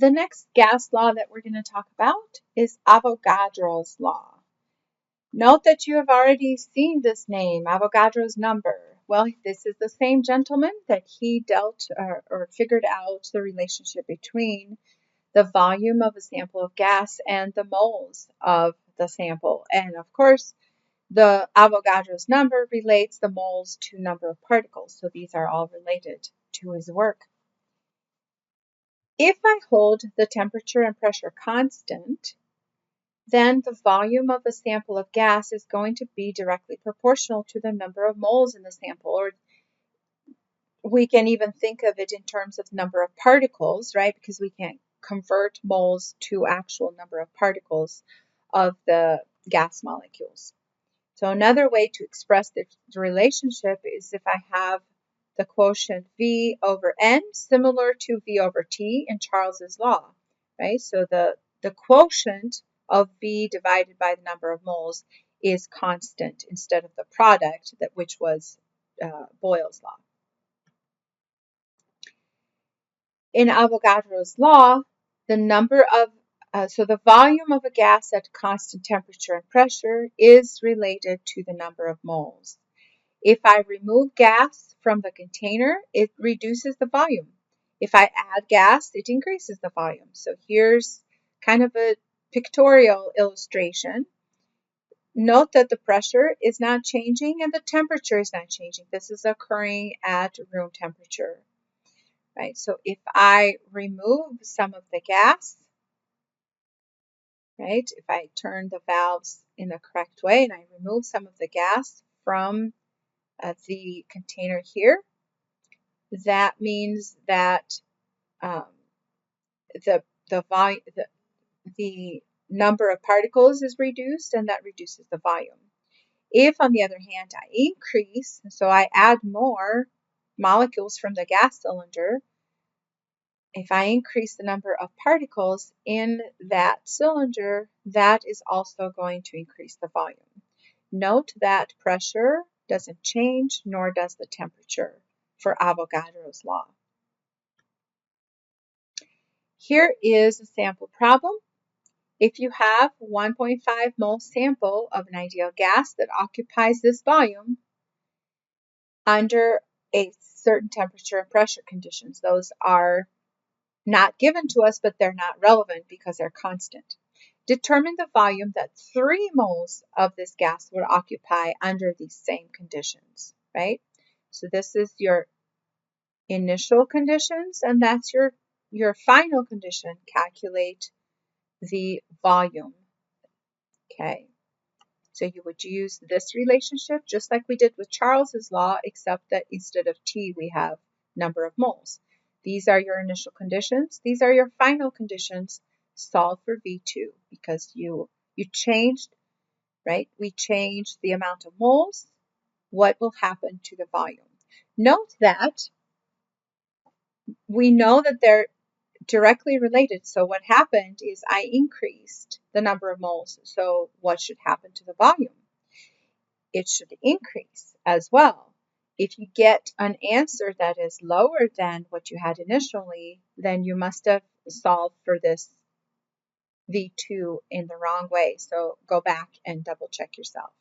The next gas law that we're going to talk about is Avogadros law. Note that you have already seen this name, Avogadros number. Well, this is the same gentleman that he dealt or figured out the relationship between the volume of a sample of gas and the moles of the sample. And of course, the Avogadros number relates the moles to number of particles. So these are all related to his work. If I hold the temperature and pressure constant, then the volume of a sample of gas is going to be directly proportional to the number of moles in the sample. Or we can even think of it in terms of number of particles, right? Because we can't convert moles to actual number of particles of the gas molecules. So another way to express the relationship is if I have the quotient V over N, similar to V over T in Charles's law, right? So the quotient of V divided by the number of moles is constant instead of the product, which was Boyle's law. In Avogadro's law, the volume of a gas at constant temperature and pressure is related to the number of moles. If I remove gas from the container, it reduces the volume. If I add gas, it increases the volume. So here's kind of a pictorial illustration. Note that the pressure is not changing and the temperature is not changing. This is occurring at room temperature, right? So if I remove some of the gas, right, if I turn the valves in the correct way and I remove some of the gas from the container here, that means that the number of particles is reduced, and that reduces the volume. If, on the other hand, I increase, so I add more molecules from the gas cylinder, if I increase the number of particles in that cylinder, that is also going to increase the volume. Note that pressure doesn't change, nor does the temperature for Avogadro's law. Here is a sample problem. If you have 1.5 mole sample of an ideal gas that occupies this volume under a certain temperature and pressure conditions, those are not given to us, but they're not relevant because they're constant. Determine the volume that 3 moles of this gas would occupy under these same conditions, right? So this is your initial conditions, and that's your final condition. Calculate the volume. Okay, so you would use this relationship just like we did with Charles's law, except that instead of T we have number of moles. These are your initial conditions. These are your final conditions. Solve for V2 because you changed, right? We changed the amount of moles. What will happen to the volume? Note that we know that they're directly related. So what happened is I increased the number of moles. So what should happen to the volume? It should increase as well. If you get an answer that is lower than what you had initially, then you must have solved for this V2 in the wrong way. So go back and double check yourself.